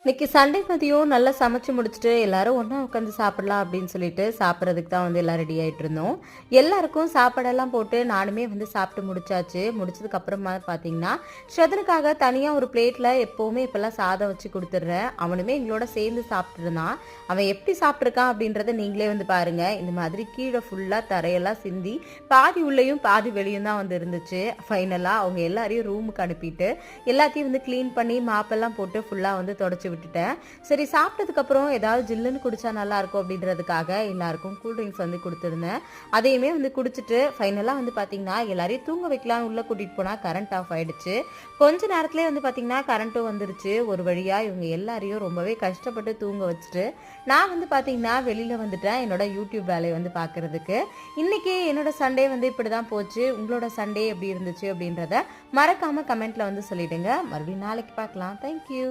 இன்னைக்கு சண்டே மதியம் நல்லா சமைச்சு முடிச்சுட்டு எல்லாரும் ஒன்றா உட்காந்து சாப்பிடலாம் அப்படின்னு சொல்லிட்டு சாப்பிட்றதுக்கு தான் வந்து எல்லாம் ரெடி ஆகிட்டு இருந்தோம். எல்லாருக்கும் சாப்பாடெல்லாம் போட்டு நானுமே வந்து சாப்பிட்டு முடிச்சாச்சு. முடிச்சதுக்கு அப்புறமா பார்த்தீங்கன்னா ஸ்ரதனுக்காக தனியாக ஒரு பிளேட்டில் எப்போவுமே இப்போல்லாம் சாதம் வச்சு கொடுத்துட்றேன். அவனுமே எங்களோட சேர்ந்து சாப்பிட்டு இருந்தான். அவன் எப்படி சாப்பிட்ருக்கான் அப்படின்றத நீங்களே வந்து பாருங்க. இந்த மாதிரி கீழே ஃபுல்லாக தரையெல்லாம் சிந்தி பாதி உள்ளேயும் பாதி வெளியும் தான் வந்து இருந்துச்சு. ஃபைனலாக அவங்க எல்லாரையும் ரூமுக்கு அனுப்பிட்டு எல்லாத்தையும் வந்து க்ளீன் பண்ணி மாப்பெல்லாம் போட்டு ஃபுல்லாக வந்து தொடச்சி விட்டுட்டேன். சரி, சாப்பிட்டதுக்கு அப்புறம் ஏதாவது ஜில்லுன்னு குடிச்சா நல்லா இருக்கும் அப்படின்றதுக்காக எல்லாருக்கும் கூல்ட்ரிங்க்ஸ் வந்து கொடுத்துருந்தேன். அதையுமே வந்து குடிச்சிட்டு ஃபைனலாக வந்து பார்த்தீங்கன்னா எல்லாரையும் தூங்க வைக்கலாம்னு உள்ள கூட்டிகிட்டு போனால் கரண்ட் ஆஃப் ஆயிடுச்சு. கொஞ்ச நேரத்துலேயே வந்து பார்த்தீங்கன்னா கரண்ட்டும் வந்துருச்சு. ஒரு வழியாக இவங்க எல்லாரையும் ரொம்பவே கஷ்டப்பட்டு தூங்க வச்சுட்டு நான் வந்து பார்த்தீங்கன்னா வெளியில் வந்துட்டேன் என்னோட யூடியூப் வேலையை வந்து பார்க்குறதுக்கு. இன்றைக்கி என்னோட சண்டே வந்து இப்படி தான் போச்சு. உங்களோட சண்டே எப்படி இருந்துச்சு அப்படின்றத மறக்காமல் கமெண்ட்டில் வந்து சொல்லிவிடுங்க. மறுபடியும் நாளைக்கு பார்க்கலாம். தேங்க்யூ.